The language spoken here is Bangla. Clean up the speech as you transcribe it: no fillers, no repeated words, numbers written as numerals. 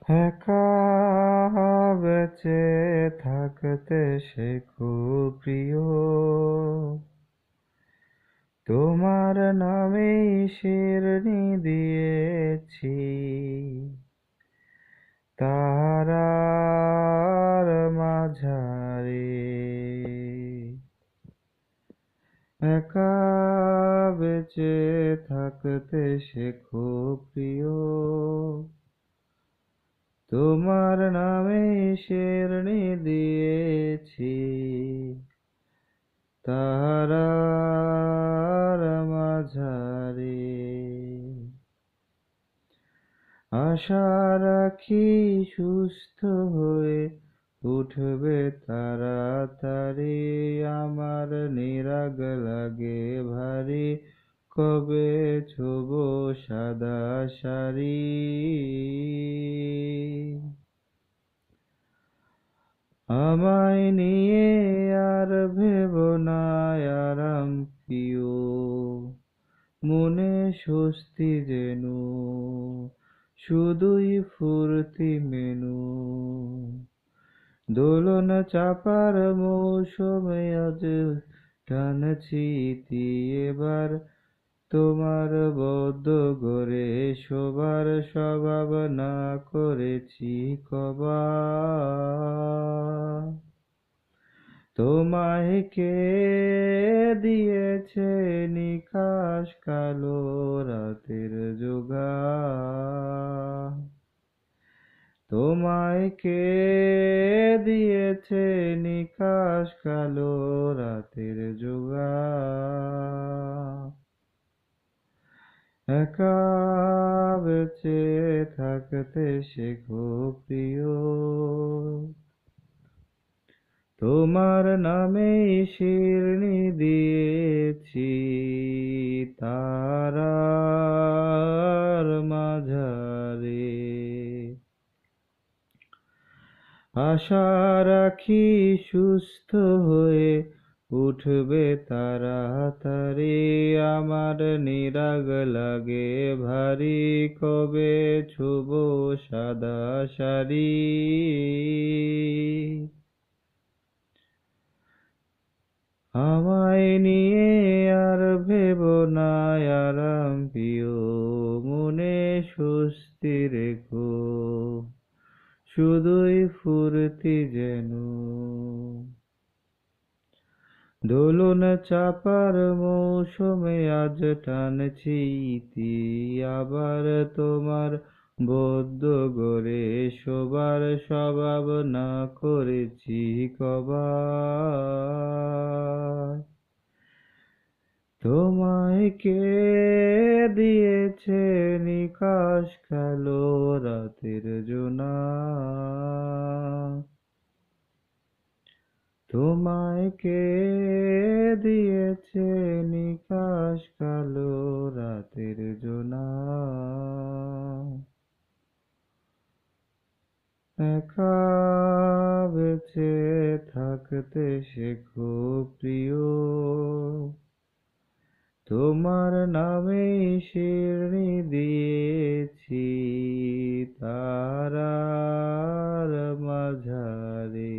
একা বেঁচে থাকতে সে খুব প্রিয়, তোমার নামেই শিরনি দিয়েছি তারার মাঝারে। একা বেঁচে থাকতে সে খুব প্রিয়, তোমার নামে শিরনি দিয়েছি তারার মাঝারে। আশা রাখি সুস্থ হয়ে উঠবে তাড়াতাড়ি, আমার নিরাগ লাগে ভারী, কবে ছোবো সাদা শাড়ি। আমায় নিয়ে আর ভেবো না আরাম প্রিয়, মনে স্বস্তি যেন শুধুই ফুর্তি মেনু। দোলন চাপার মৌসুমে আজ টানছি ইতি এবার, তোমার বদ্ধ গড়ে শোবার স্বভাব না করেছি কবার। তোমায় কে দিয়েছে নিকাশ কালো রাতের জোগাড়, তোমায় কে দিয়েছে নিকাশ কালো রাতের জোগাড়। একা বেঁচে থাকতে শেখো প্রিয়, তোমার নামে শিরনি দিয়েছি তারার মাঝারে। আশা রাখি সুস্থ হয়ে উঠবে তাড়াতাড়ি, আমার নিরাগ লাগে ভারী, কবে ছোবো সাদা শাড়ি। আমায় নিয়ে আর ভেবো না আরাম প্রিয়, মনে স্বস্তি রেখো শুধুই ফুর্তি যেন। দোলন চাপার মৌসুমে আজ টানছি ইতি আবার, তোমার বদ্ধ গড়ে শোবার স্বভাব না করেছি কবার। তোমায় কে দিয়েছে নিকাশ কালো রাতের জোনাক, তোমায় কে দিয়েছে নিকাশ কালো রাতের জোনাক। একা বেঁচে থাকতে শেখো প্রিয়, তোমার নামেই শিরনি দিয়েছি তারার মাঝারে।